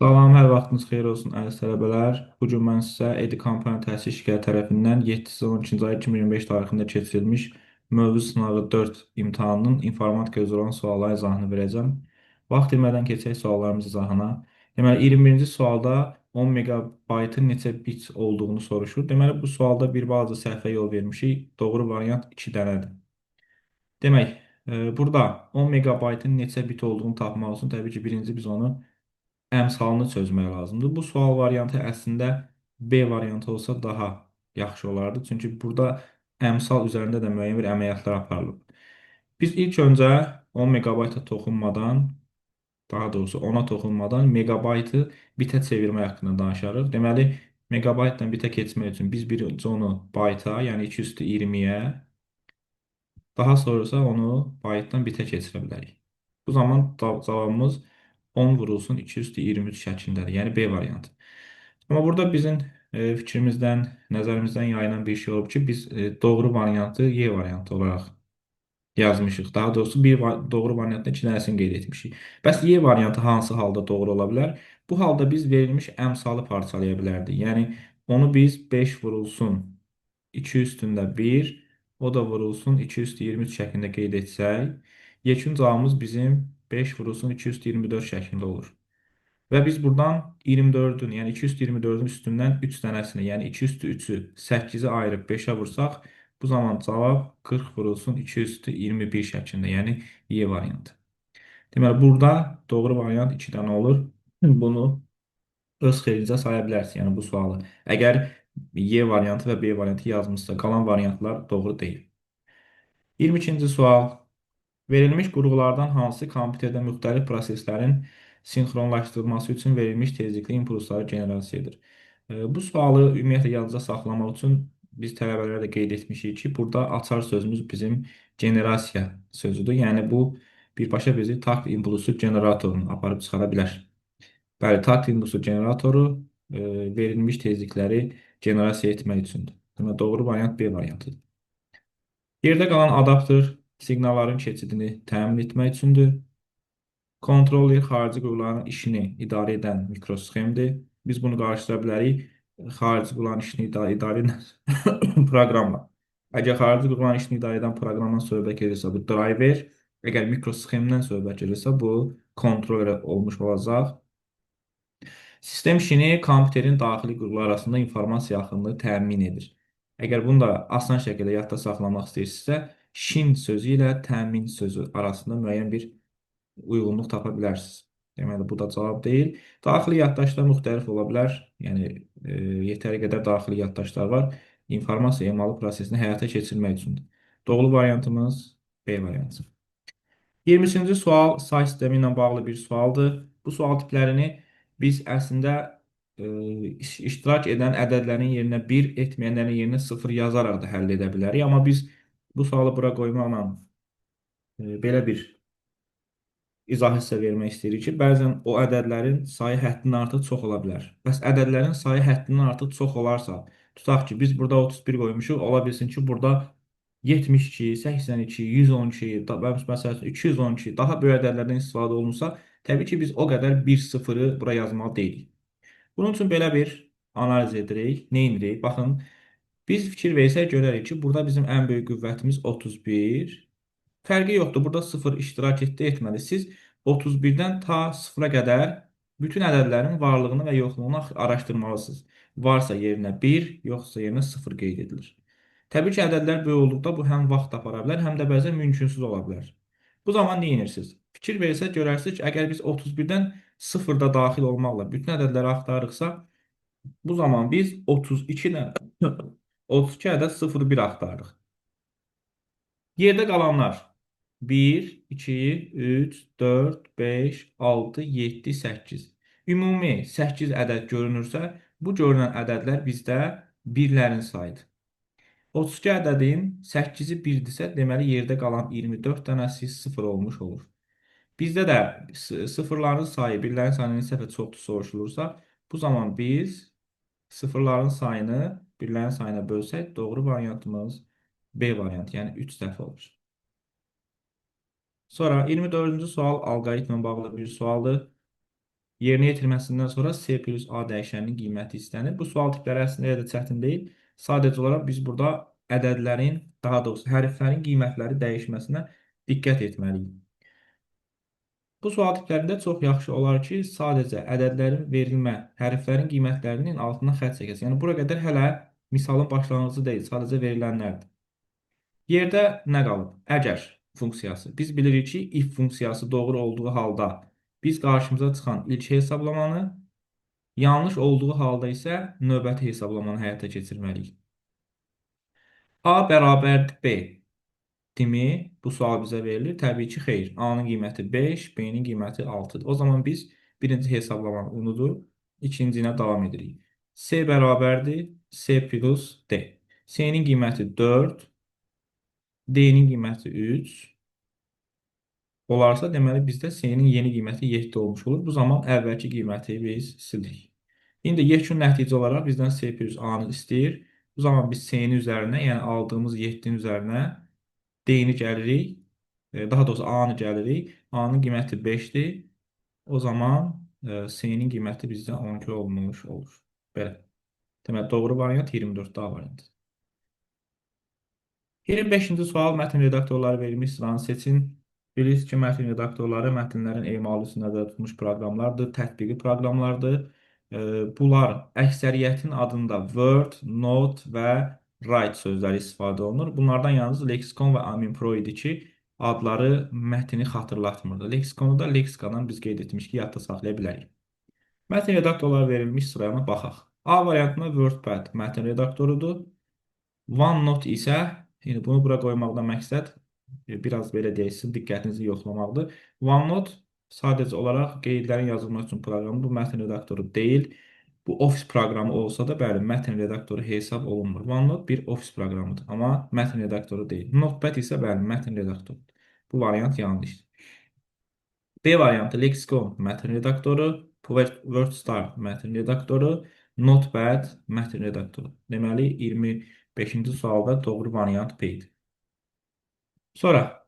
Salam, hər vaxtınız xeyir olsun əziz tələbələr. Bu gün mən sizə Edi Kampaniya Təhsil Şirkəti tərəfindən 7-12-ci ay 2025 tarixində keçirilmiş mövzu sınavı 4 imtahanının informatika üzrə olan sualların izahını verəcəm. Vaxt itirmədən keçək suallarımız izahına. Deməli, 21-ci sualda 10 megabaytın neçə bit olduğunu soruşur. Deməli, bu sualda bir balaca səhvə yol vermişik. Doğru variant 2 dənədir. Demək, burada 10 megabaytın neçə bit olduğunu tapmaq üçün təbii ki, birinci biz onu əmsalını çözmək lazımdır. Bu sual variantı əslində B variantı olsa daha yaxşı olardı. Çünki burada əmsal üzərində də müəyyən bir əməliyyatlar aparılıb. Biz ilk öncə 10 megabayta toxunmadan, daha doğrusu ona toxunmadan megabaytı bitə çevirmək haqqında danışarıq. Deməli, megabaytdan bitə keçmək üçün biz birinci onu bayta, yəni 2 üstü 20-yə, daha sonrası onu baytdan bitə keçirə bilərik. Bu zaman cavabımız 10 vurulsun 2 üstü 23 şəklindədir. Yəni B variantı. Amma burada bizim fikrimizdən, nəzərimizdən yayılan bir şey olub ki, biz doğru variantı Y variantı olaraq yazmışıq. Daha doğrusu doğru variantın iki dənəsini qeyd etmişik. Bəs Y variantı hansı halda doğru ola bilər? Bu halda biz verilmiş əmsalı parçalaya bilərdik. Yəni onu biz 5 vurulsun 2 üstündə 1, o da vurulsun 2 üstü 23 şəklində qeyd etsək, yekun cavabımız bizim 5 vurulsun 2 üstü 24 şəklində olur. Və biz buradan 24-ün, yəni 224-ün üstündən 3 dənəsini, yəni 2 üstü 3-ü, 8-i ayırıb 5-ə vursaq, bu zaman cavab 40 vurulsun 2 üstü 21 şəklində, yəni Y variantı. Deməli, burada doğru variant 2 dənə olur. Bunu öz xeyrinizə saya bilərsiniz, yəni bu sualı. Əgər Y variantı və B variantı yazmışsa, qalan variantlar doğru deyil. 22-ci sual. Verilmiş qurğulardan hansı kompüterdə müxtəlif proseslərin sinxronlaşdırılması üçün verilmiş tezlikli impulsları generasiya edir? Bu sualı ümumiyyətlə yadda saxlamaq üçün biz tələbələrə də qeyd etmişik ki, burada açar sözümüz bizim generasiya sözüdür. Yəni bu birbaşa bizi takt impulsu generatoruna aparıb çıxara bilər. Bəli, takt impulsu generatoru verilmiş tezlikləri generasiya etmək üçündür. Demək, doğru variant B variantıdır. Yerdə qalan adapter siqnalların keçidini təmin etmək üçündür. Kontroller xarici qurğuların işini idarə edən mikrosxemdir. Biz bunu qarşılaşdıra bilərik xarici qurğuların işini idarə edən proqramla. Əgər xarici qurğuların işini idarə edən proqramdan söhbət gedirsə, bu driver, əgər mikrosxemdən söhbət gedirsə, bu kontroller olmuş olacaq. Sistem işini kompüterin daxili qurğular arasında informasiya axınını təmin edir. Əgər bunu da asan şəkildə yadda saxlamaq istəyirsinizsə, şin sözü ilə təmin sözü arasında müəyyən bir uyğunluq tapa bilərsiniz. Deməli, bu da cavab deyil. Daxili yaddaşlar müxtəlif ola bilər. Yəni, yetəri qədər daxili yaddaşlar var. İnformasiya emalı prosesini həyata keçirmək üçün. Doğru variantımız B variantı. 20-ci sual say sistemi ilə bağlı bir sualdır. Bu sual tiplərini biz əslində iştirak edən ədədlərin yerinə 1, etməyənlərin yerinə 0 yazaraq da həll edə bilərik. Amma biz bu sualı bura qoymaqla belə bir izah hissə vermək istəyirik ki, bəzən o ədədlərin sayı həddindən artıq çox ola bilər. Bəs ədədlərin sayı həddindən artıq çox olarsa, tutaq ki, biz burada 31 qoymuşuq, ola bilsin ki, burada 72, 82, 112, məsələn 212 daha böyük ədədlərdən istifadə olunsa, təbii ki, biz o qədər bir sıfırı bura yazmalı deyilik. Bunun üçün belə bir analiz edirik. Nə edirik? Baxın, biz fikir versək görərik ki, burada bizim ən böyük qüvvətimiz 31. Fərqi yoxdur. Burada 0 iştirak etdi, etmədi. Siz 31-dən ta 0-a qədər bütün ədədlərin varlığını və yoxluğunu araşdırmalısınız. Varsa yerinə 1, yoxsa yerinə 0 qeyd edilir. Təbii ki, ədədlər böyük olduqda bu həm vaxt apara bilər, həm də bəzən mümkünsüz ola bilər. Bu zaman nə edirsiniz? Fikir versək görərsiniz ki, əgər biz 31-dən 0-da daxil olmaqla bütün ədədləri axtarırıqsa, bu zaman biz 32-dən 32 ədəd 0-1 axtarırıq. Yerdə qalanlar 1, 2, 3, 4, 5, 6, 7, 8. Ümumi 8 ədəd görünürsə, bu görünən ədədlər bizdə birlərin sayıdır. 32 ədədin 8-i 1-dirsə, deməli yerdə qalan 24 dənəsi 0 olmuş olur. Bizdə də sıfırların sayı birlərin sayının neçə dəfə çoxdur soruşulursa, bu zaman biz sıfırların sayını birlərin sayına bölsək, doğru variantımız B variantı, yəni 3 dəfə olur. Sonra 24-cü sual alqoritmlə bağlı bir sualdır. Yerinə yetirməsindən sonra C plus A dəyişəninin qiyməti istənir. Bu sual tipləri əslində elə də çətin deyil. Sadəcə olaraq biz burada ədədlərin, daha doğrusu hərflərin qiymətləri dəyişməsinə diqqət etməliyik. Bu sual tiplərində çox yaxşı olar ki, sadəcə ədədlərin verilmə, hərflərin qiymətlərinin altından xətt çəkəsiniz. Yəni, bura qədər hələ misalın başlanğıcı deyil, sadəcə verilənlərdir. Yerdə nə qalıb? Əgər funksiyası. Biz bilirik ki, if funksiyası doğru olduğu halda biz qarşımıza çıxan ilk hesablamanı, yanlış olduğu halda isə növbəti hesablamanı həyata keçirməliyik. A bərabərdir B. Dimi bu sual bizə verilir. Təbii ki, xeyr. A-nın qiyməti 5, B-nin qiyməti 6-dır. O zaman biz birinci hesablamanı unudup ikinci ilə davam edirik. C bərabərdir C plus D. C-nin qiyməti 4, D-nin qiyməti 3 olarsa, deməli bizdə C-nin yeni qiyməti 7 olmuş olur. Bu zaman əvvəlki qiyməti biz silirik. İndi yekun nəticə olaraq bizdən C plus A-nı istəyir. Bu zaman biz C-nin üzərinə, yəni aldığımız 7-nin üzərinə D-ni gəlirik. Daha doğrusu A-nı gəlirik. A-nın qiyməti 5-dir. O zaman C-nin qiyməti bizdə 12 olmuş olur. Belə. Deməli, doğru variant 24 A variantı. 25-ci sual mətn redaktorları verilmiş sıranı seçin. Bilirsiniz ki, mətn redaktorları mətnlərin emalı üçün nəzərdə tutmuş proqramlardır, tətbiqi proqramlardır. Bunlar əksəriyyətin adında Word, Note və Write sözləri istifadə olunur. Bunlardan yalnız Lexicon və Amin Pro idi ki, adları mətni xatırlatmırdı. Lexiconu da leksikadan biz qeyd etmiş ki, yadda saxlaya bilərik. Mətn redaktorları verilmiş sıraya baxaq. A variantında WordPad mətn redaktorudur. OneNote isə, yəni bunu bura qoymaqda məqsəd biraz belə deyək, sizin diqqətinizi yoxlamaqdır. OneNote sadəcə olaraq qeydlərin yazılması üçün proqramı, bu mətn redaktoru deyil. Bu Office proqramı olsa da, bəli, mətn redaktoru hesab olunmur. OneNote bir Office proqramıdır, amma mətn redaktoru deyil. Notepad isə, bəli, mətn redaktorudur. Bu variant yanlışdır. B variantı Lexicon mətn redaktoru, WordStar mətn redaktoru, Notepad mətn redaktoru. Deməli, 25-ci sualda doğru variant B-dir. Sonra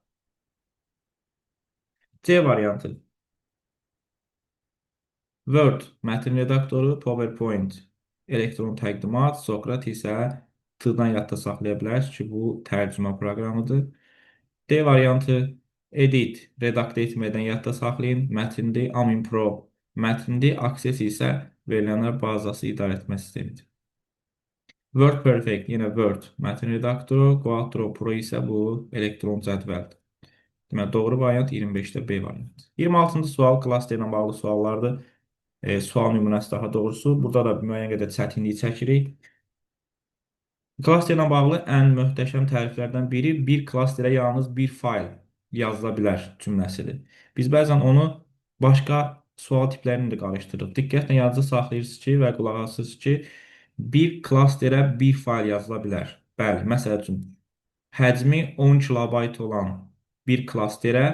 C variantı. Word mətn redaktoru, PowerPoint elektron təqdimat, Sokrat isə T-dan yadda saxlaya bilərsiniz ki, bu tərcümə proqramıdır. D variantı edit, redaktə etmədən yadda saxlayın. Mətndir, Amin Pro mətndir, Access isə verilənlər bazası idarə etmə sistemidir. WordPerfect yenə Word mətn redaktoru, Quattro Pro isə bu elektron cədvəldir. Deməli, doğru variant 25-də B variantı. 26-cı sual klasterlə bağlı suallardır. Sual nümunəsi daha doğrusu. Burada da müəyyən qədər çətinlik çəkirik. Klasterlə bağlı ən möhtəşəm təriflərdən biri bir klasterə yalnız bir fayl yazıla bilər cümləsidir. Biz bəzən onu başqa sual tiplərini də qarışdırırıq. Diqqətlə yadda saxlayırsınız ki və qulaq asırsınız ki, bir klasterə bir fayl yazıla bilər. Bəli, məsəl üçün, həcmi 10 kilobayt olan bir klasterə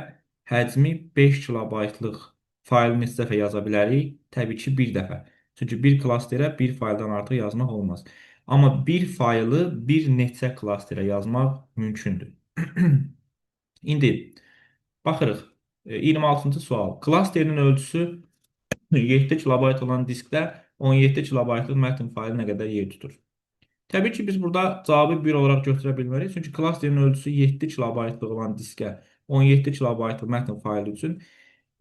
həcmi 5 kilobaytlıq faylı neçə dəfə yaza bilərik? Təbii ki, bir dəfə. Çünki bir klasterə bir fayldan artıq yazmaq olmaz. Amma bir faylı bir neçə klasterə yazmaq mümkündür. İndi baxırıq. 26-cı sual. Klasterin ölçüsü 7 kilobayt olan diskdə 17 kilobaytlıq mətn faylı nə qədər yer tutur? Təbii ki, biz burada cavabı 1 olaraq götürə bilmərik. Çünki klasterin ölçüsü 7 kilobaytlıq olan diskə 17 kilobaytlıq mətn faylı üçün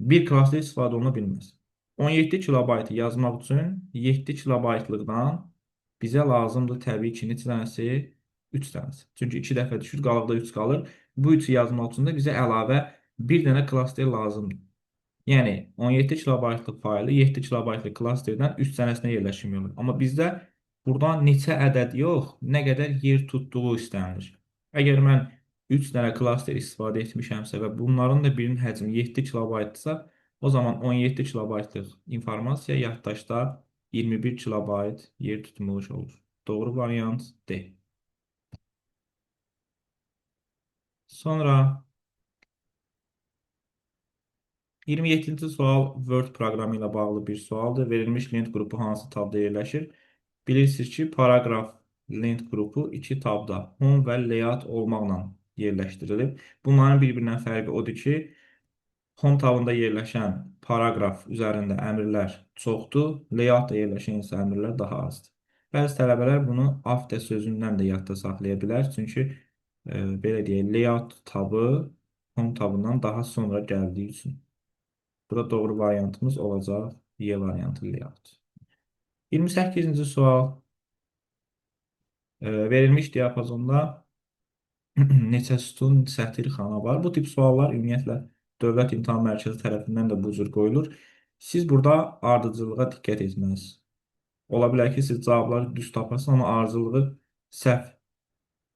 bir klaster istifadə oluna bilməz. 17 kilobaytı yazmaq üçün 7 kilobaytlıqdan bizə lazımdır təbii ki, neçə dənəsi? 3 dənəsi. Çünki 2 dəfə düşür, qalıqda 3 qalır. Bu 3-ü yazmaq üçün də bizə əlavə bir dənə klaster lazımdır. Yəni 17 kilobaytlıq faylı 7 kilobaytlıq klasterdən 3 dənəsinə yerləşimi olur. Amma bizdə buradan neçə ədəd yox, nə qədər yer tutduğu istənilir. Əgər mən 3 dənə klaster istifadə etmişəmsə və bunların da birinin həcmi 7 kilobaytdırsa, o zaman 17 kilobaytlıq informasiya yaddaşda 21 kilobayt yer tutmuş olur. Doğru variant D. Sonra 27-ci sual Word proqramı ilə bağlı bir sualdır. Verilmiş lent qrupu hansı tabda yerləşir? Bilirsiniz ki, paragraf lent qrupu 2 tabda home və layout olmaqla yerləşdirilib. Bunların bir-birindən fərqi odur ki, home tabında yerləşən paragraf üzərində əmrlər çoxdur, layoutda yerləşən isə əmrlər daha azdır. Bəzi tələbələr bunu after sözündən də yadda saxlaya bilər, çünki belə deyək, layout tabı home tabından daha sonra gəldiyi üçün. Burada doğru variantımız olacaq Y variantı layout. 28-ci sual. Verilmiş diapazonda neçə sütun, sətir, xana var? Bu tip suallar ümumiyyətlə Dövlət İmtahan Mərkəzi tərəfindən də bu cür qoyulur. Siz burada ardıcıllığa diqqət etməlisiniz. Ola bilər ki, siz cavabları düz tapasınız, amma ardıcılığı səhv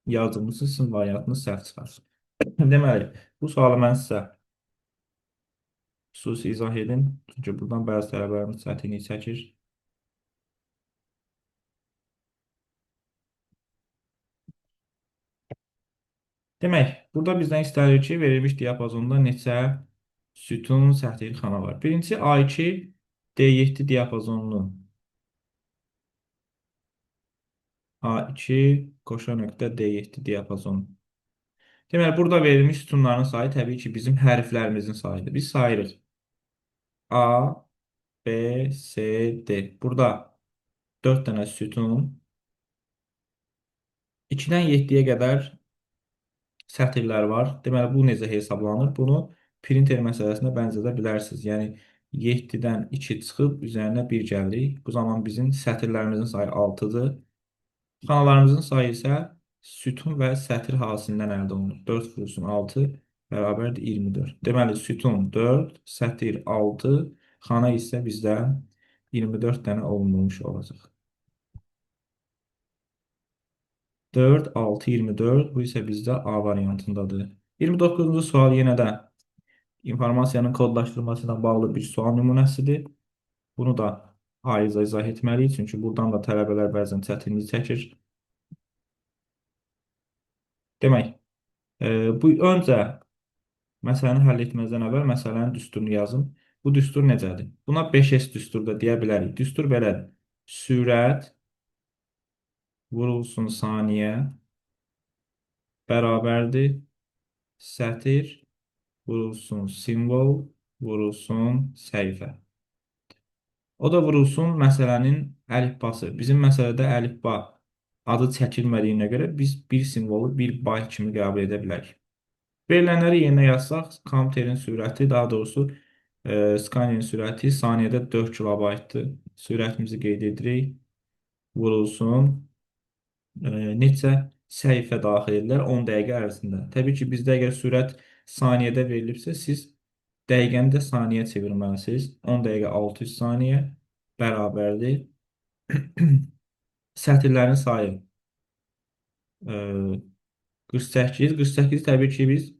yazılmışsınız, sizin variantınız səhv çıxarsın. Deməli, bu sualı mən sizə xüsusi izah edin. Çünki buradan bəzi tələbələrimiz çətinlik çəkir. Demək, burada bizdən istənir ki, verilmiş diapazonda neçə sütun, sətir, xana var. Birinci A2 D7 diapazonunun A2 qoşa nöqtə D7 diapazonu. Deməli, burada verilmiş sütunların sayı təbii ki, bizim hərflərimizin sayıdır. Biz sayırıq. A, B, C, D. Burada 4 dənə sütun. 2-dən 7-yə qədər sətirlər var. Deməli, bu necə hesablanır? Bunu printer məsələsinə bənzədə bilərsiniz. Yəni, 7-dən 2 çıxıb, üzərinə 1 gəlirik. Bu zaman bizim sətirlərimizin sayı 6-dır. Xanalarımızın sayı isə sütun və sətir hasindən əldə olunur. 4 vurulsun 6 bərabərdir 24. Deməli, sütun 4, sətir 6, xana isə bizdən 24 dənə olunmuş olacaq. 4, 6, 24. Bu isə bizdə A variantındadır. 29-cu sual yenə də informasiyanın kodlaşdırılması ilə bağlı bir sual nümunəsidir. Bunu da ayrıca izah etməliyik, çünki buradan da tələbələr bəzən çətinlik çəkir. Demək, bu öncə məsələni həll etməzdən əvvəl məsələnin düsturunu yazın. Bu düstur necədir? Buna 5S düstur da deyə bilərik. Düstur belədir. Sürət vurulsun saniyə bərabərdir. Sətir vurulsun simvol vurulsun səhifə. O da vurulsun məsələnin əlifbası. Bizim məsələdə əlifba adı çəkilmədiyinə görə biz bir simvolu bir bayt kimi qəbul edə bilərik. Verilənləri yerinə yazsaq, kompüterin sürəti, daha doğrusu skanerin sürəti saniyədə 4 kilobaytdır. Sürətimizi qeyd edirik. Vurulsun. Neçə səhifə daxil edirlər 10 dəqiqə ərzində. Təbii ki, bizdə əgər sürət saniyədə verilibsə, siz dəqiqəni də saniyə çevirməlisiniz. 10 dəqiqə 600 saniyə bərabərdir. Sətirlərin sayı 48. 48 təbii ki, biz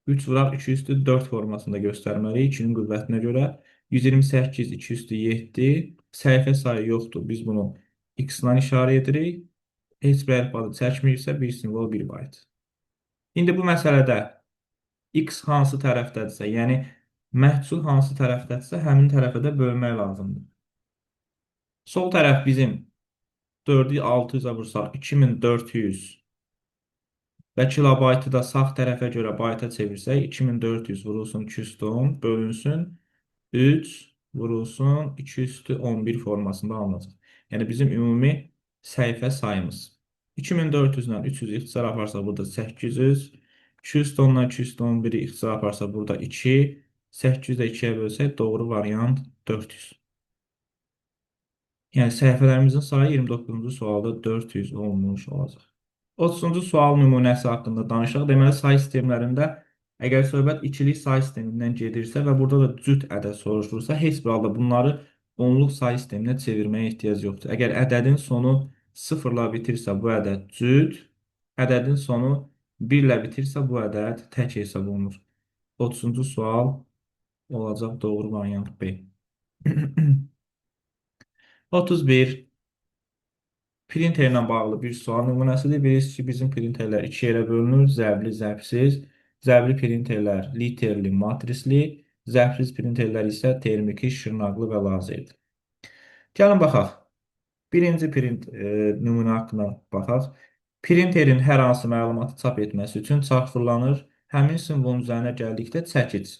3 vuraq 2 üstü 4 formasında göstərməliyik. 2-nin qüvvətinə görə 128, 2 üstü 7. Səhifə sayı yoxdur. Biz bunu x-dan işarə edirik. Heç bir əlifbadı çəkmirsə, bir simvol 1 bayt. İndi bu məsələdə x hansı tərəfdədirsə, yəni məhsul hansı tərəfdədirsə, həmin tərəfə də bölmək lazımdır. Sol tərəf bizim 4-ü 600-ə vursaq 2400 və kilobaytı da sağ tərəfə görə bayta çevirsək 2400 vurulsun 2 üstü 10 bölünsün 3 vurulsun 2 üstü 11 formasında alınacaq. Yəni bizim ümumi səhifə sayımız. 2400-dən 300 ixtisar aparsa burada 800, 210-dan 211-i ixtisar aparsa burada 2, 800-də 2-yə bölsək doğru variant 400. Yəni səhifələrimizin sayı 29-cu sualda 400 olmuş olacaq. 30-cu sual nümunəsi haqqında danışaq. Deməli, say sistemlərində əgər söhbət ikilik say sistemindən gedirsə və burada da cüt ədəd soruşulursa, heç bir halda bunları onluq say sisteminə çevirməyə ehtiyac yoxdur. Əgər ədədin sonu 0-la bitirsə bu ədəd cüt, ədədin sonu 1-lə bitirsə bu ədəd tək hesab olunur. 30-cu sual olacaq doğru variant B. 31. Printerlə bağlı bir sual nümunəsidir. Bilirsiniz ki, bizim printerlər iki yerə bölünür. Zərbli, zərbsiz. Zərbli printerlər literli, matrisli. Zərbsiz printerlər isə termiki, şırnaqlı və lazerli. Gəlin baxaq. Birinci nümunə haqqında baxaq. Printerin hər hansı məlumatı çap etməsi üçün çap fırlanır. Həmin simvolun üzərinə gəldikdə çəkic.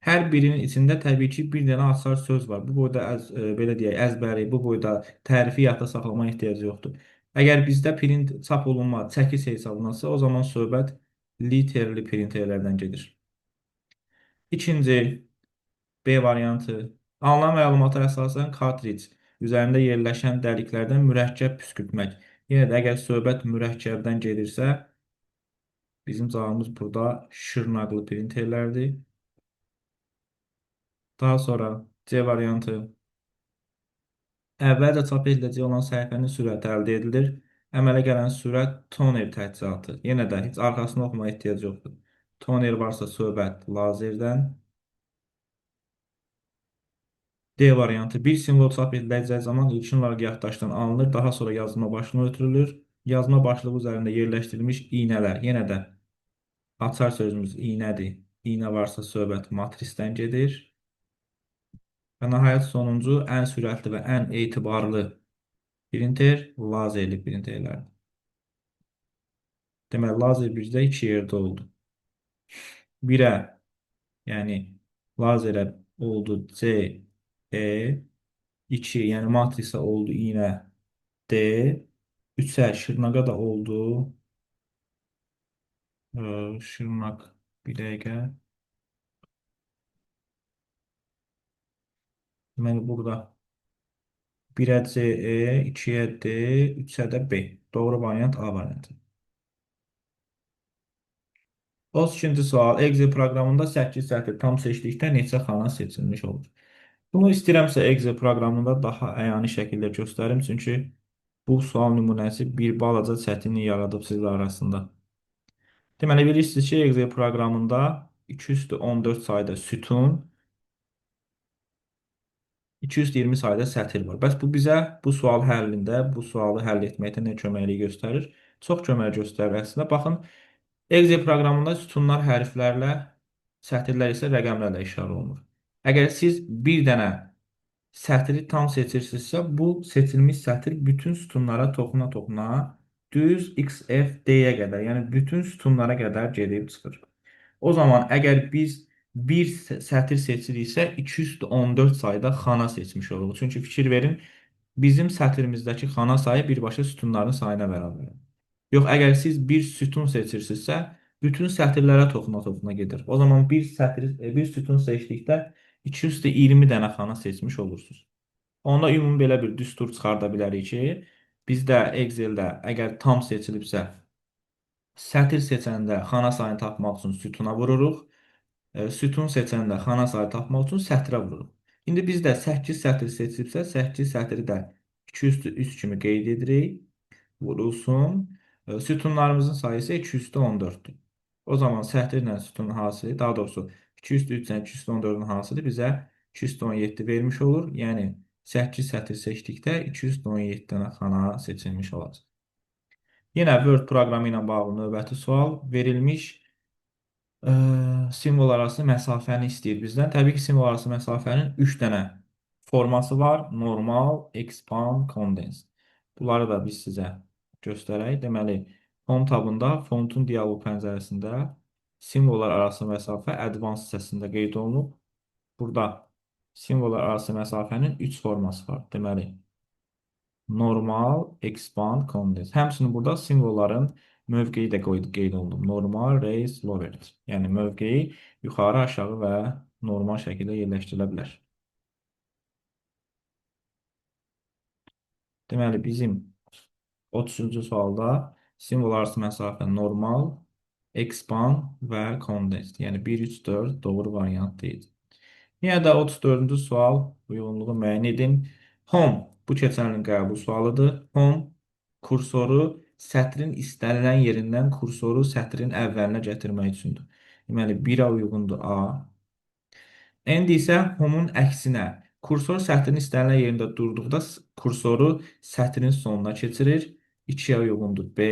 Hər birinin içində təbii ki, bir dənə açar söz var. Bu boyda belə deyək, əzbəri, bu boyda tərifi yadda saxlamaya ehtiyac yoxdur. Əgər bizdə print çap olunma, çəkis hesablanırsa, o zaman söhbət literally printerlərdən gedir. İkinci B variantı. Alınan məlumata əsasən kartridж üzərində yerləşən dəliklərdən mürəkkəb püskürtmək. Yenə də əgər söhbət mürəkkəbdən gedirsə, bizim cavabımız burada şırnaqlı printerlərdir. Daha sonra C variantı. Əvvəlcə çap ediləcək olan səhifənin sürəti əldə edilir. Əmələ gələn sürət toner təchizatı. Yenə də heç arxasını oxumaya ehtiyac yoxdur. Toner varsa söhbət lazerdən. D variantı. Bir simvol çap ediləcək zaman ilkin olaraq yaddaşdan alınır, daha sonra yazma başına ötürülür. Yazma başlığı üzərində yerləşdirilmiş iynələr. Yenə də açar sözümüz iynədir. İynə varsa söhbət matrisdən gedir. Və nəhayət sonuncu ən sürətli və ən etibarlı printer lazerli printerlərdir. Deməli, lazer bizdə iki yerdə oldu. Birə, yəni lazerə oldu C, E, 2, yəni matrisə oldu iynə D, 3-ə şırnaqa da oldu şırnaq bir dəqiqə. Deməli, burada 1-ə C, E, 2-yə D, 3-ə də B. Doğru variant A variantı. 32-ci sual. Excel proqramında 8 sətir tam seçdikdə neçə xana seçilmiş olur? Bunu istəyirəmsə Excel proqramında daha əyani şəkildə göstərim, çünki bu sual nümunəsi bir balaca çətinlik yaradıb sizlər arasında. Deməli, bilirsiniz ki, Excel proqramında 2 üstü 14 sayda sütun, 220 sayda sətir var. Bəs bu bizə bu sual həllində, bu sualı həll etməkdə nə köməklik göstərir? Çox kömək göstərir əslində. Baxın, Excel proqramında sütunlar hərflərlə, sətirlər isə rəqəmlərlə işarə olunur. Əgər siz bir dənə sətri tam seçirsinizsə, bu seçilmiş sətir bütün sütunlara toxuna-toxuna düz XFD-yə qədər, yəni bütün sütunlara qədər gedib çıxır. O zaman əgər biz bir sətir seçiriksə 214 sayda xana seçmiş oluruq. Çünki fikir verin, bizim sətrimizdəki xana sayı birbaşa sütunların sayına bərabərdir. Yox, əgər siz bir sütun seçirsinizsə, bütün sətirlərə toxuna-toxuna gedir. O zaman bir sütun seçdikdə 220 dənə xana seçmiş olursunuz. Onda ümumi belə bir düstur çıxarda bilərik ki, bizdə Excel-də əgər tam seçilibsə, sətir seçəndə xana sayını tapmaq üçün sütuna vururuq. Sütun seçəndə xana sayı tapmaq üçün sətrə vururuq. İndi bizdə 8 sətr seçilibsə, 8 sətri də 2/3 kimi qeyd edirik. Vurulsun. Sütunlarımızın sayı isə 2/14-dür. O zaman sətirlə sütunun hasili, daha doğrusu 2/3-dən 2/14-ün hasili bizə 217 vermiş olur. Yəni 8 sətr seçdikdə 217 dənə xana seçilmiş olacaq. Yenə Word proqramı ilə bağlı növbəti sual verilmiş simvol arası məsafəni istəyir bizdən. Təbii ki, simvol arası məsafənin 3 dənə forması var. Normal, expand, condense. Bunları da biz sizə göstərək. Deməli, font tabında fontun dialoq pəncərəsində simvollar arası məsafə advanced hissəsində qeyd olunub. Burada simvollar arası məsafənin 3 forması var. Deməli, normal, expand, condense. Həmçinin burada simvolların mövqeyi də qeyd olunub. Normal, raise, lowered. Yəni mövqeyi yuxarı, aşağı və normal şəkildə yerləşdirilə bilər. Deməli, bizim 33-cü sualda simvol arası məsafə normal, expand və condense. Yəni 1, 3, 4 doğru variant deyil. Yenə də 34-cü sual uyğunluğu müəyyən edin. Home bu keçənilin qəbul sualıdır. Home kursoru sətrin istənilən yerindən kursoru sətrin əvvəlinə gətirmək üçündür. Deməli, 1-ə uyğundur A. Endi isə home'un əksinə kursor sətrin istənilən yerində durduqda kursoru sətrin sonuna keçirir. 2-yə uyğundur B.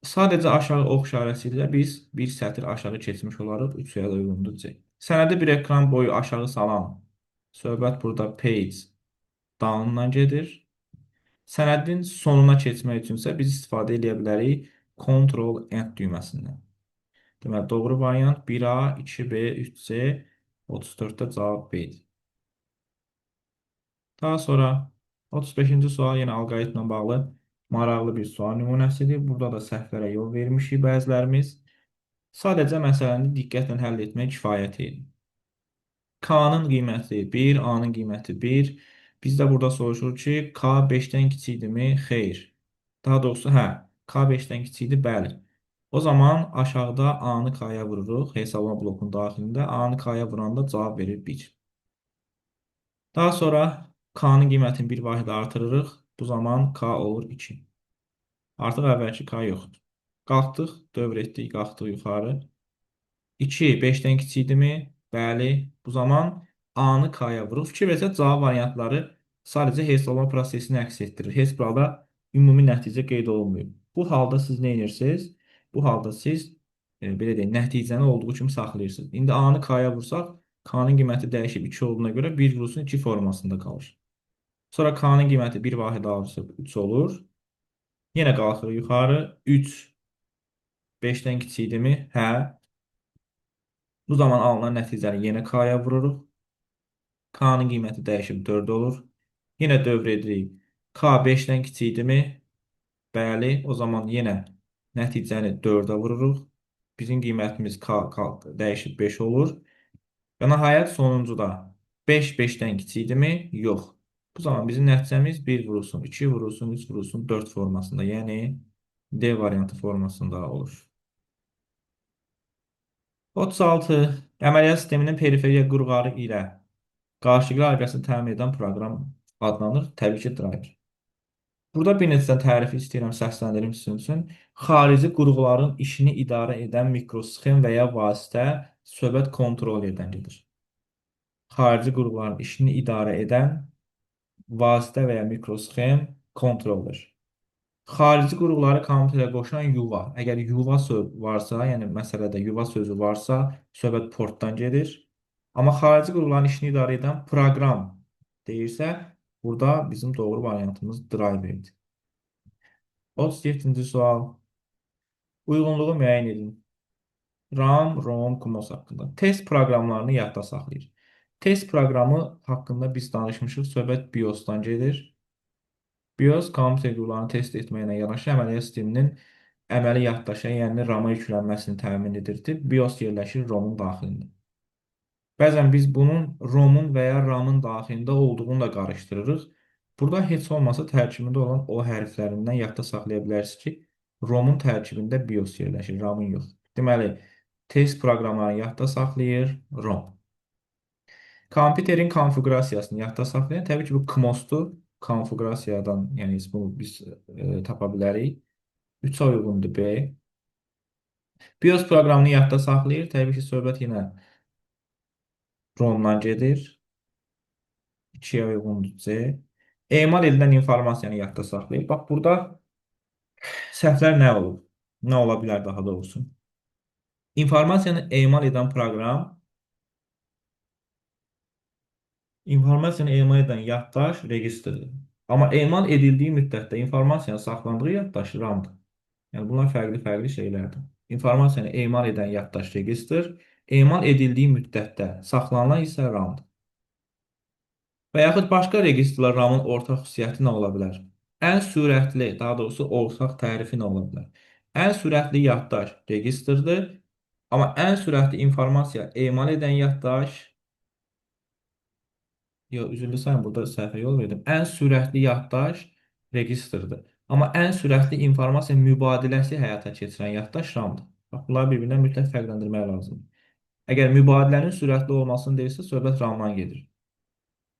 Sadəcə aşağı ox işarəsi ilə biz bir sətr aşağı keçmiş olarıq. 3-yə də uyğundur C. Sənədi bir ekran boyu aşağı salan söhbət burada page down-dan gedir. Sənədin sonuna keçmək üçünsə biz istifadə edə bilərik Ctrl+End düyməsindən. Deməli, doğru variant 1A, 2B, 3C, 34-də cavab B-dir. Daha sonra 35-ci sual yenə alqoritmlə bağlı maraqlı bir sual nümunəsidir. Burada da səhvlərə yol vermişik bəzilərimiz. Sadəcə məsələni diqqətlə həll etmək kifayət edir. K-nın qiyməti 1, A-nın qiyməti 1. Bizdə burada soruşur ki, K 5-dən kiçikdirmi? Xeyr. Daha doğrusu, hə, K 5-dən kiçikdir, bəli. O zaman aşağıda A-nı K-ya vururuq. Hesablama blokunun daxilində A-nı K-ya vuranda cavab verir 1. Daha sonra K-nın qiymətini bir vahid artırırıq. Bu zaman K olur 2. Artıq əvvəlki K yoxdur. Qalxdıq, dövr etdik, qalxdıq yuxarı. 2 5-dən kiçikdirmi? Bəli. Bu zaman A-nı K-ya vururuq. Fikir versək, cavab variantları sadəcə hesablama prosesini əks etdirir. Heç bir halda ümumi nəticə qeyd olunmuyor. Bu halda siz nə edirsiniz? Bu halda siz belə deyək, nəticəni olduğu kimi saxlayırsınız. İndi A-nı K-ya vursaq, K-nın qiyməti dəyişib 2 olduğuna görə 1 vurulsun 2 formasında qalır. Sonra K-nın qiyməti bir vahid artıb 3 olur. Yenə qalxırıq yuxarı. 3 5-dən kiçikdirmi? Hə. Bu zaman alınan nəticəni yenə K-ya vururuq. K-nın qiyməti dəyişib 4 olur. Yenə dövr edirik. K 5-dən kiçikdirmi? Bəli. O zaman yenə nəticəni 4-ə vururuq. Bizim qiymətimiz K dəyişib 5 olur. Və nəhayət sonuncuda 5 5-dən kiçikdirmi? Yox. Bu zaman bizim nəticəmiz 1 vurulsun, 2 vurulsun, 3 vurulsun, 4 formasında, yəni D variantı formasında olur. 36. Əməliyyat sisteminin periferiya qurğarı ilə qarşılıqlı əlaqəsini təmin edən proqram adlanır. Təbii ki, driver. Burada bir neçə tərifi istəyirəm səsləndirim sizin üçün. Xarici qurğuların işini idarə edən mikrosxem və ya vasitə söhbət kontrol edənlidir. Xarici qurğuların işini idarə edən vasitə və ya mikrosxem kontroldur. Xarici qurğuları kompüterə qoşan yuva. Əgər yuva varsa, yəni məsələdə yuva sözü varsa, söhbət portdan gedir. Amma xarici qurğuların işini idarə edən proqram deyirsə, burada bizim doğru variantımız driverdir. 37-ci sual. Uyğunluğu müəyyən edin. RAM, ROM, CMOS haqqında. Test proqramlarını yadda saxlayır. Test proqramı haqqında biz danışmışıq. Söhbət BIOS-dan gedir. BIOS kompüter qurğularını test etməklə yanaşı əməliyyat sisteminin əməli yaddaşa, yəni RAM-a yüklənməsini təmin edirdi. BIOS yerləşir ROM-un daxilində. Bəzən biz bunun ROM-un və ya RAM-ın daxilində olduğunu da qarışdırırıq. Burada heç olmasa tərkibində olan o hərflərindən yadda saxlaya bilərsiniz ki, ROM-un tərkibində BIOS yerləşir, RAM-ın yox. Deməli, test proqramlarını yadda saxlayır ROM. Kompüterin konfiqurasiyasını yadda saxlayan, təbii ki, bu CMOS-dur. Konfiqurasiyadan, yəni bunu biz tapa bilərik. 3-ə uyğundur B. BIOS proqramını yadda saxlayır. Təbii ki, söhbət yenə ROM-dan gedir. 2-yə uyğundur C. Emal edilən informasiyanı yadda saxlayır. Bax, burada səhvlər nə olub? Nə ola bilər daha doğrusu? İnformasiyanı emal edən proqram, informasiyanı emal edən yaddaş registrdir. Amma emal edildiyi müddətdə informasiyanın saxlandığı yaddaş RAM-dır. Yəni, bunlar fərqli-fərqli şeylərdir. İnformasiyanı emal edən yaddaş registr, emal edildiyi müddətdə saxlanılan isə RAM-dır. Və yaxud başqa registrlər RAM-ın ortaq xüsusiyyəti nə ola bilər? Ən sürətli, daha doğrusu ortaq tərifi nə ola bilər? Ən sürətli yaddaş registrdir, amma ən sürətli informasiya emal edən yaddaş, yox, üzrlü sayın, burada səhvə yol verdim. Ən sürətli yaddaş registrdir, amma ən sürətli informasiya mübadiləsi həyata keçirən yaddaş RAM-dır. Bax, bunları bir-birindən mütləq fərqləndirmək lazımdır. Əgər mübadilənin sürətli olmasını deyirsə, söhbət RAM-dan gedir.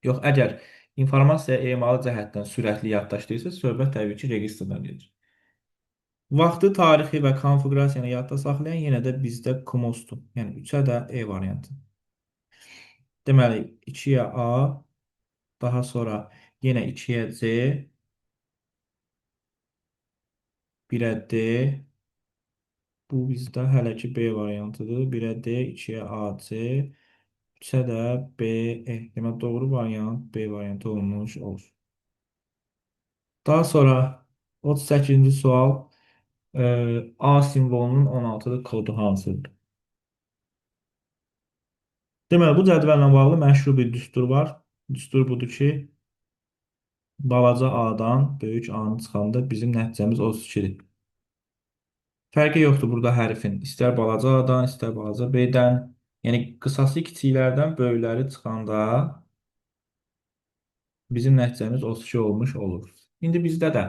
Yox, əgər informasiya emalı cəhətdən sürətli yaddaşdırırsa, söhbət təbii ki, registrdən gedir. Vaxtı, tarixi və konfiqurasiyanı yadda saxlayan yenə də bizdə CMOS-dur. Yəni 3-ə də E variantı. Deməli, 2-yə A, daha sonra yenə 2-yə C, 1-ə D, bu bizdə hələ ki B variantıdır. 1-ə D, 2-yə A, C, 3-ə də B, E. Deməli, doğru variant B variantı olmuş olur. Daha sonra 38-ci sual. A simvolunun 16-lıq kodu hansıdır? Deməli, bu cədvəllə bağlı məşhur bir düstur var. Düstur budur ki, balaca A-dan böyük A-nı çıxanda bizim nəticəmiz 32-dir. Fərqi yoxdur burada hərfin. İstər balaca A-dan, istər balaca B-dən. Yəni, qısası kiçiklərdən böyükləri çıxanda bizim nəticəmiz 32 olmuş olur. İndi bizdə də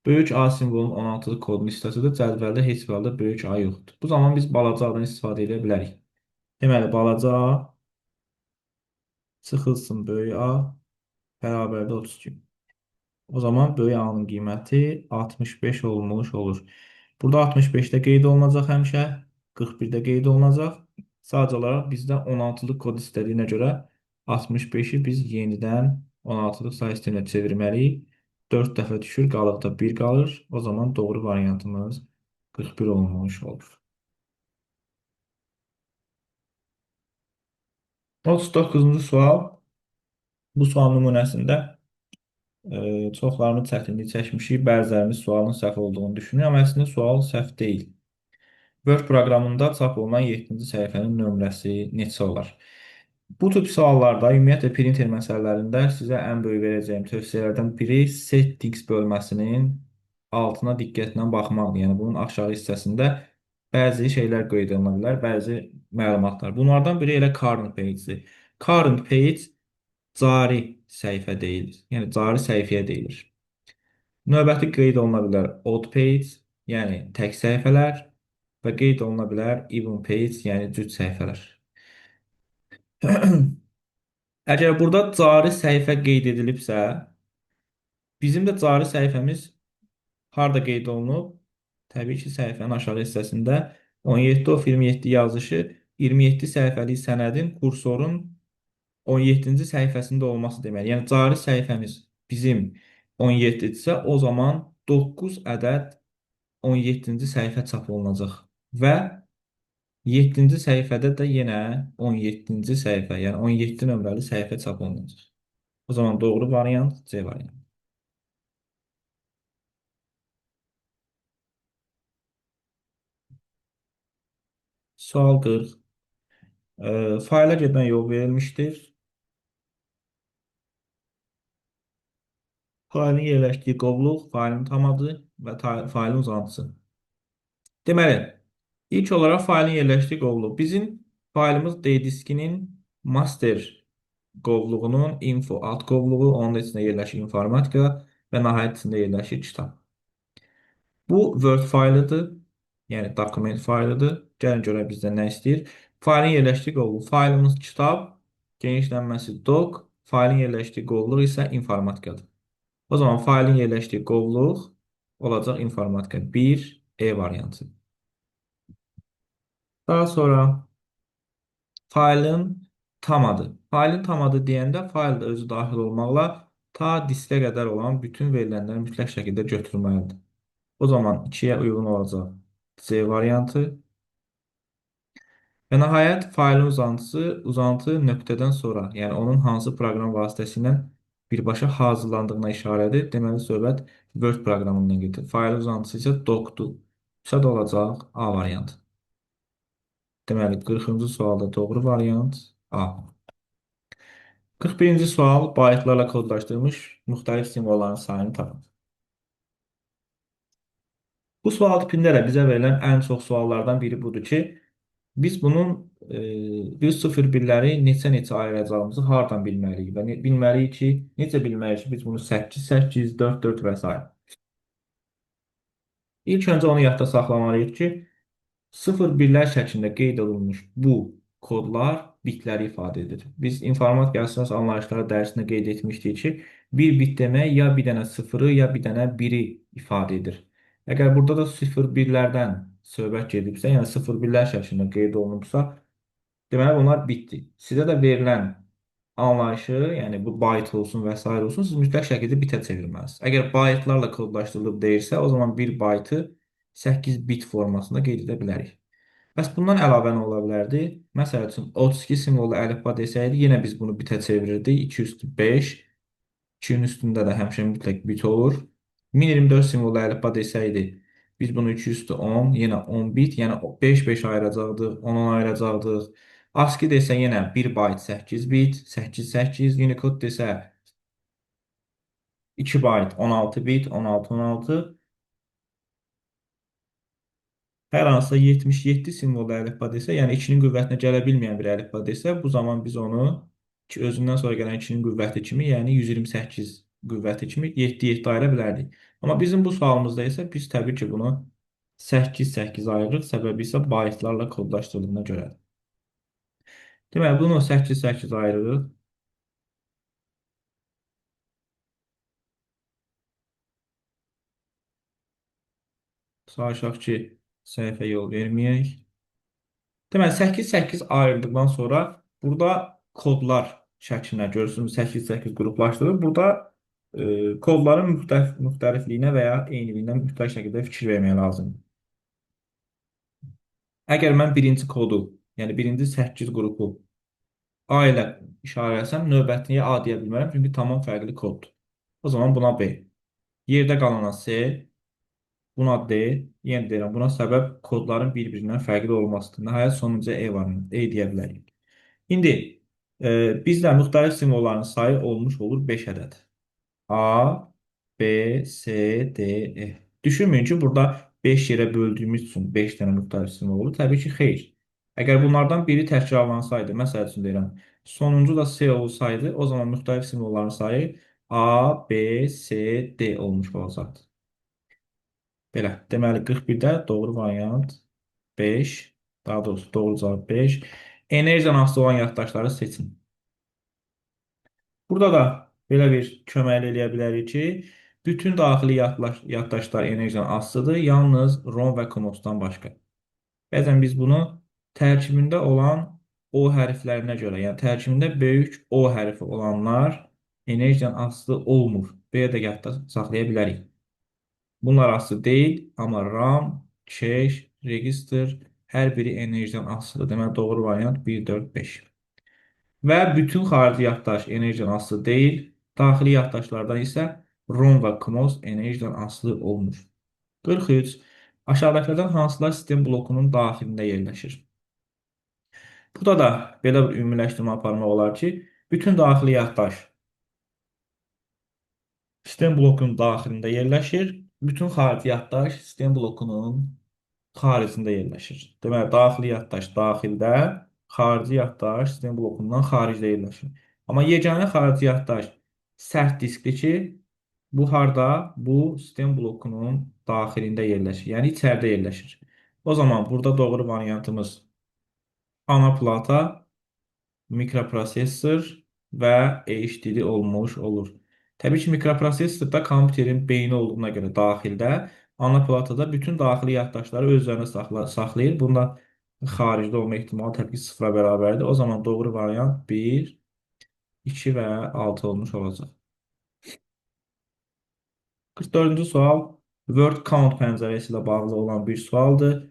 böyük A simvolunun 16-lıq kodunu istəsidir. Cədvəldə heç bir halda böyük A yoxdur. Bu zaman biz balaca A-dan istifadə edə bilərik. Deməli, balaca A çıxılsın böyük A bərabərdə 32. O zaman böyük A-nın qiyməti 65 olmuş olur. Burada 65-də qeyd olunacaq həmişə, 41-də qeyd olunacaq. Sadəcə olaraq bizdə 16-lıq kod istədiyinə görə 65-i biz yenidən 16-lıq say sisteminə çevirməliyik. 4 dəfə düşür, qalıqda 1 qalır. O zaman doğru variantımız 41 olmuş olur. 39-cu sual. Bu sual nümunəsində çoxlarını çətinlik çəkmişik. Bəzilərimiz sualın səhv olduğunu düşünür, amma əslində sual səhv deyil. Word proqramında çap olunan 7-ci səhifənin nömrəsi neçə olar? Bu tip suallarda, ümumiyyətlə printer məsələlərində sizə ən böyük verəcəyim tövsiyələrdən biri settings bölməsinin altına diqqətlə baxmaqdır. Yəni bunun aşağı hissəsində bəzi şeylər qeyd oluna bilər, bəzi məlumatlar. Bunlardan biri elə current page-dir. Current page cari səhifə deyilir. Yəni cari səhifəyə deyilir. Növbəti qeyd oluna bilər odd page, yəni tək səhifələr və qeyd oluna bilər even page, yəni cüt səhifələr. Əgər burada cari səhifə qeyd edilibsə, bizim də cari səhifəmiz harda qeyd olunub? Təbii ki, səhifənin aşağı hissəsində 17 of 27 yazışı 27 səhifəlik sənədin kursorun 17-ci səhifəsində olması deməli. Yəni cari səhifəmiz bizim 17-dirsə, o zaman 9 ədəd 17-ci səhifə çap olunacaq və 7-ci səhifədə də yenə 17-ci səhifə, yəni 17 nömrəli səhifə çap olunacaq. O zaman doğru variant C variantı. Sual 40. Fayla gedən yol verilmişdir. Faylın yerləşdiyi qovluq, faylın tam adı və faylın uzantısı. Deməli, ilk olaraq faylın yerləşdiyi qovluq. Bizim faylımız D diskinin master qovluğunun info alt qovluğu, onun içində yerləşir informatika və nəhayət içində yerləşir kitab. Bu Word faylıdır, yəni dokument faylıdır. Gəlin görək bizdən nə istəyir. Faylın yerləşdiyi qovluq. Faylımız kitab, genişlənməsi doc, faylın yerləşdiyi qovluq isə informatikadır. O zaman faylın yerləşdiyi qovluq olacaq informatika 1 E variantı. Daha sonra faylın tam adı. Faylın tam adı deyəndə fayl da özü daxil olmaqla ta diskə qədər olan bütün verilənləri mütləq şəkildə götürməlidir. O zaman 2-yə uyğun olacaq C variantı. Və nəhayət faylın uzantısı uzantı nöqtədən sonra, yəni onun hansı proqram vasitəsilə birbaşa hazırlandığına işarədir. Deməli, söhbət Word proqramından gedir. Faylın uzantısı isə docdur. Bu da olacaq A variantı. Deməli, 40-cı sualda doğru variant A. 41-ci sual baytlarla kodlaşdırılmış müxtəlif simvolların sayını tapın. Bu sual tipində də bizə verilən ən çox suallardan biri budur ki, biz bunun 101-ləri neçə ayıracağımızı hardan bilməliyik və bilməliyik ki, necə bilməliyik ki, biz bunu 8, 8, 4, 4 və s. İlk öncə onu yadda saxlamalıyıq ki, 0-1-lər şəklində qeyd olunmuş bu kodlar bitləri ifadə edir. Biz informatika əsas anlayışları dərsində qeyd etmişdik ki, bir bit demək ya bir dənə 0-ı, ya bir dənə 1-i ifadə edir. Əgər burada da 0-1-lərdən söhbət gedibsə, yəni 0-1-lər şəklində qeyd olunubsa, deməli bunlar bitdir. Sizə də verilən anlayışı, yəni bu byte olsun və s. olsun, siz mütləq şəkildə bitə çevirməlisiniz. Əgər bytelarla kodlaşdırılıb deyirsə, o zaman bir byte-ı 8 bit formasında qeyd edə bilərik. Bəs bundan əlavə nə ola bilərdi? Məsəl üçün 32 simvollu əlifba desəydi, yenə biz bunu bitə çevirirdik. 2 üstü 5, 2-nin üstündə də həmişə mütləq bit olur. 1024 simvollu əlifba desəydi, Biz bunu 3 üstü 10, yenə 10 bit, yəni 5 ayıracaqdıq, 10 ayıracaqdıq. ASCII desə yenə 1 byte 8 bit, 8 8, Unicode desə 2 byte 16 bit, 16 16. Hər hansısa 77 simvollu əlifba desə, yəni 2-nin qüvvətinə gələ bilməyən bir əlifba desə, bu zaman biz onu özündən sonra gələn 2-nin qüvvəti kimi, yəni 128 qüvvəti kimi 7-7 ayıra bilərdik. Amma bizim bu sualımızda isə biz təbii ki bunu 8-8 ayırırıq, səbəbi isə baytlarla kodlaşdırıldığına görə. Deməli, bunu 8-8 ayırırıq. Çalışaq ki, səhvə yol verməyək. Deməli, 8-8 ayırdıqdan sonra burada kodlar şəklinə görürsünüz, 8-8 qruplaşdırılır. Burada kodların müxtəlifliyinə və ya eyniliyinə mütləq şəkildə fikir vermək lazımdır. Əgər mən birinci kodu, yəni birinci 8 qrupu A ilə işarələsəm, növbətini A deyə bilmərəm, çünki tamam fərqli koddur. O zaman buna B. Yerdə qalana C, buna D, yenə deyirəm, buna səbəb kodların bir-birindən fərqli olmasıdır. Nəhayət sonuncu E var, E deyə bilərik. İndi bizdə müxtəlif simvolların sayı olmuş olur 5 ədəd. A, B, C, D, E. Düşünməyin ki, burada 5 yerə böldüyümüz üçün 5 dənə müxtəlif simvol olur. Təbii ki, xeyr. Əgər bunlardan biri təkrarlansaydı, məsəl üçün deyirəm, sonuncu da C olsaydı, o zaman müxtəlif simvolların sayı A, B, C, D olmuş olacaqdı. Belə, deməli 41-də doğru variant 5, daha doğrusu doğru cavab 5. Enerjidən asılı olan yaddaşları seçin. Burada da belə bir kömək eləyə bilərik ki, bütün daxili yaddaşlar enerjidən asılıdır, yalnız ROM və KNOS-dan başqa. Bəzən biz bunu tərkibində olan O hərflərinə görə, yəni tərkibində böyük O hərfi olanlar enerjidən asılı olmur. Belə də yadda saxlaya bilərik. Bunlar asılı deyil, amma RAM, cache, register hər biri enerjidən asılıdır. Deməli, doğru variant 1, 4, 5. Və bütün xarici yaddaş enerjidən asılı deyil. Daxili yaddaşlardan isə ROM və KNOS enerjidən asılı olmur. 43. Aşağıdakılardan hansılar sistem blokunun daxilində yerləşir? Burada da belə bir ümumiləşdirmə aparmaq olar ki, bütün daxili yaddaş sistem blokunun daxilində yerləşir. Bütün xarici yaddaş sistem blokunun xaricində yerləşir. Deməli, daxili yaddaş daxildə, xarici yaddaş sistem blokundan xaricdə yerləşir. Amma yeganə xarici yaddaş sərt diskdir ki, bu harda? Bu sistem blokunun daxilində yerləşir. Yəni içəridə yerləşir. O zaman burada doğru variantımız ana plata, mikroprosesor və HDD olmuş olur. Təbii ki, mikroprosesorda kompüterin beyni olduğuna görə daxildə, ana platada bütün daxili yaddaşları öz üzərində saxlayır. Bunda xaricdə olma ehtimalı təbii ki, 0-a bərabərdir. O zaman doğru variant 1, 2 və 6 olmuş olacaq. 44-cü sual word count pəncərəsi ilə bağlı olan bir sualdır.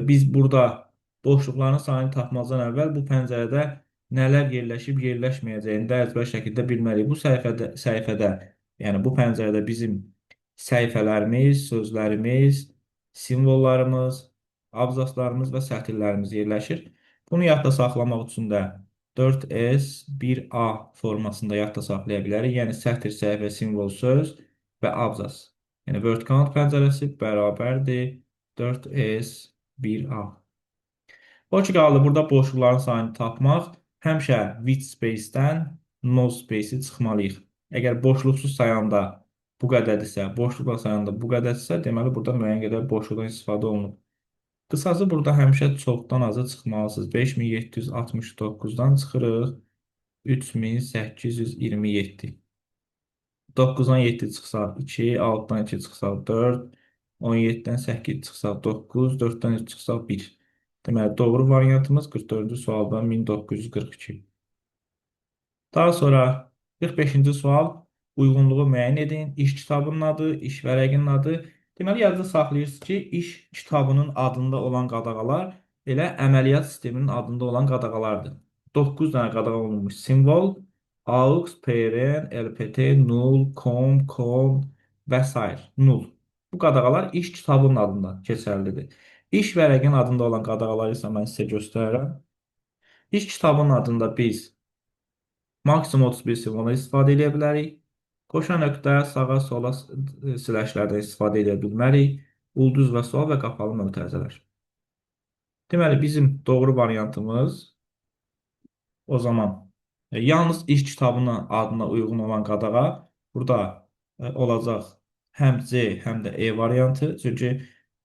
Biz burada boşluqların sayını tapmazdan əvvəl bu pəncərədə nələr yerləşib, yerləşməyəcəyini də əzbər şəkildə bilməliyik. Bu səhifədə, yəni bu pəncərədə bizim səhifələrimiz, sözlərimiz, simvollarımız, abzaslarımız və sətirlərimiz yerləşir. Bunu yadda saxlamaq üçün də 4S 1A formasında yadda saxlaya bilərik. Yəni sətir, səhifə, simvol, söz və abzas. Yəni word count pəncərəsi bərabərdir 4S 1A. O ki qaldı burada boşluqların sayını tapmaq, həmişə with space-dən no space-i çıxmalıyıq. Əgər boşluqsuz sayanda bu qədərdirsə, boşluqla sayanda bu qədərdirsə, deməli burada müəyyən qədər boşluqdan istifadə olunub. Qısası burada həmişə çoxdan azı çıxmalısınız. 5769-dan çıxırıq 3827. 9-dan 7 çıxsa 2, 6-dan 2 çıxsa 4, 17-dən 8 çıxsa 9, 4-dən 3 çıxsa 1. Deməli, doğru variantımız 44-cü sualdan 1942. Daha sonra 45-ci sual. Uyğunluğu müəyyən edin. İş kitabının adı, iş vərəqinin adı. Deməli, yadda saxlayırsınız ki, iş kitabının adında olan qadağalar elə əməliyyat sisteminin adında olan qadağalardır. 9 dənə qadağa olunmuş simvol. AUX, PRN, LPT, null, COM, COM və s. Null. Bu qadağalar iş kitabının adında keçərlidir. İş vərəqinin adında olan qadağaları isə mən sizə göstərərəm. İş kitabının adında biz maksimum 31 simvoldan istifadə edə bilərik. Qoşa nöqtə, sağa, sola slashlərdən istifadə edə bilmərik. Ulduz və sual və qapalı mötərizələr. Deməli, bizim doğru variantımız o zaman yalnız iş kitabının adına uyğun olan qadağa burada olacaq həm C, həm də E variantı. Çünki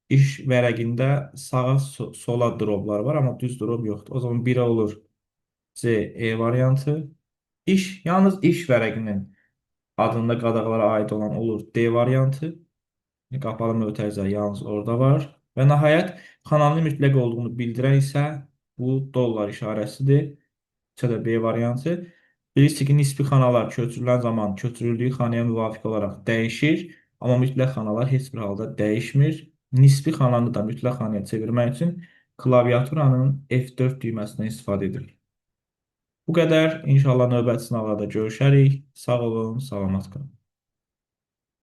iş vərəqində sağa, sola droplar var, amma düz drop yoxdur. O zaman 1 olur C, E variantı. Yalnız iş vərəqinin adında qadağalara aid olan olur D variantı. Qapalı mötərizə yalnız orada var. Və nəhayət, kanalın mütləq olduğunu bildirən isə bu dollar işarəsidir. C B variantı. Bilirsiniz ki, nisbi xanalar köçürülən zaman köçürüldüyü xanaya müvafiq olaraq dəyişir, amma mütləq xanalar heç bir halda dəyişmir. Nisbi xananı da mütləq xanaya çevirmək üçün klaviaturanın F4 düyməsindən istifadə edilir. Bu qədər. İnşallah növbəti sınavlarda görüşərik. Sağ olun, salamat qalın.